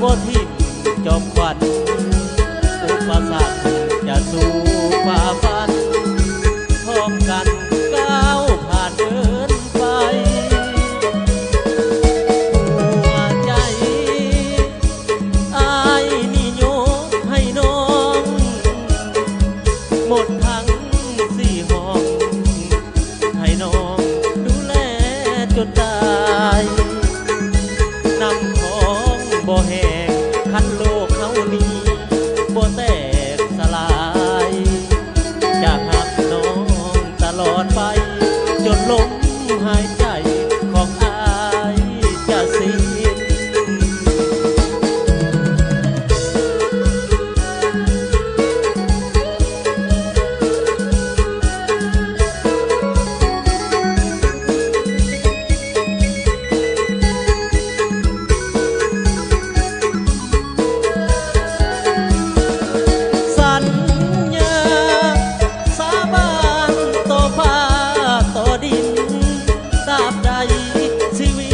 บ่ทิ่มจอมขวัญอุปสรรคจะสู้ฝ่าฟันพร้อมกันก้าวผ่านเดินไปหัวใจอ้ายนี่ยกให้น้องหมดทั้งสี่ห้องให้น้องดูแลจนตายนำของบ่แห้งคันโลกเขานี้บ่แตกสลายจะหักน้องตลอดไปจนลมหายใจของอายจะสิ้นสัญญาสาบานต่อฟ้าต่อดินตราบใดชีวิ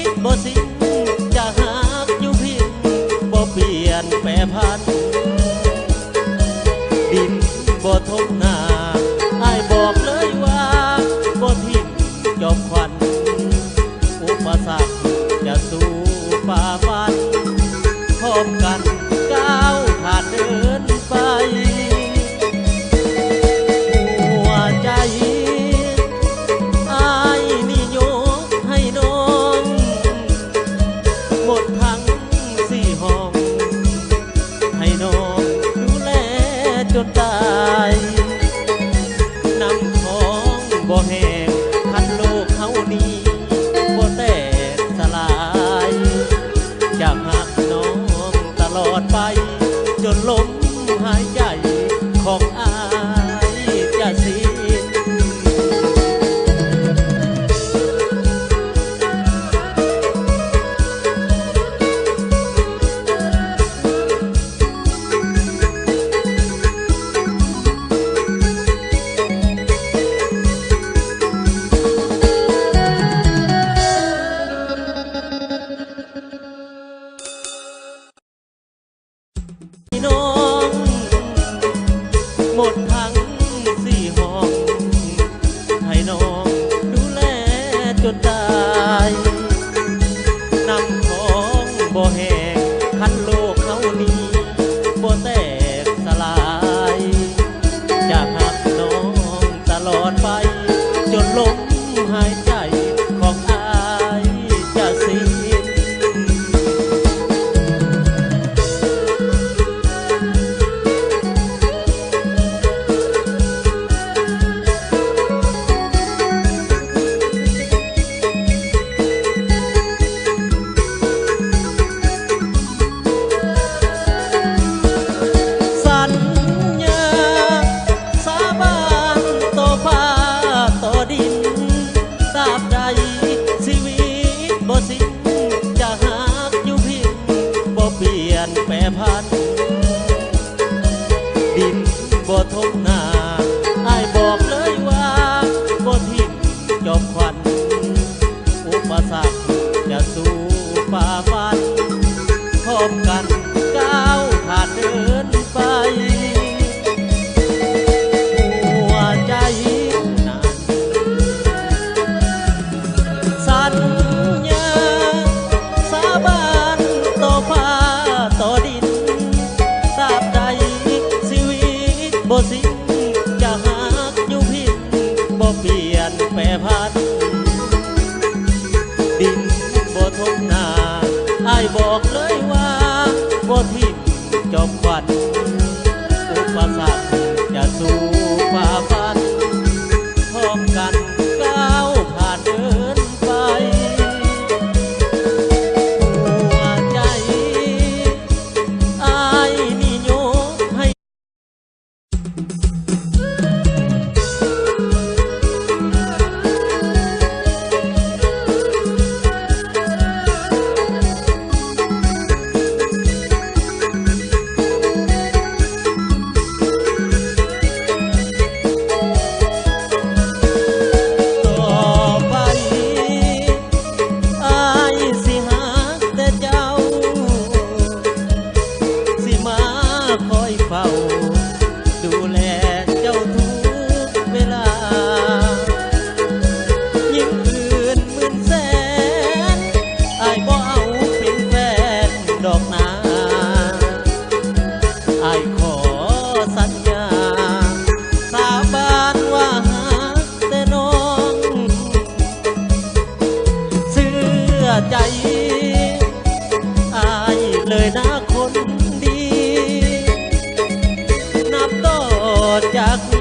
ตบ่สิ้นจะหักอยู่พินบ่เปลี่ยนแปรผันดินบ่ทบหน้าอ้ายบอกเลยว่าบ่ทิ่มจอมขวัญอุปสรรคจะสู้ฝ่าฟันพร้อมกันก้าวผ่านเดินไปหัวใจอ้ายนี่ยกให้น้องหมดทั้งสี่ห้องให้น้องดูแลจนตายนำของบ่แห้งคันโลกเขานี้บ่แตกสลายจะหักน้องตลอดไปจนลมหายใจของอายจะสิ้นน้องหมดทั้งสี่ห้องให้น้องดูแลจนตายนำของบ่แห้งคันโลกเขานี้บ่แตกสลายจะหักน้องตลอดไปจนลมหายใจของอายจะสิ้นสัญญาสาบานต่อฟ้าต่อดินตราบใดชีวิตบ่สิ้นจะหักอยู่พินบ่เปลี่ยนแปรผันดินบ่ทบหน้าอ้ายบอกเลยว่าบ่ทิ่มจอมขวัญอุปสรรคจะสู้ฝ่าฟันพร้อมกันก้าวผ่านเดินไปหัวใจนั้นสัญญาสาบานต่อฟ้าต่อดินตราบใดชีวิตบ่สิ้นจะหักอยู่พินบ่เปลี่ยนแปรผันดินบ่ทบหน้าอ้ายบอกเลยว่าบ่ทิ่มจอมขวัญอุปสรรคจะสู้ฝ่าฟันพร้อมกันก้าวผ่านเดินไปหัวใจอ้ายนี่ยกให้ จากนี้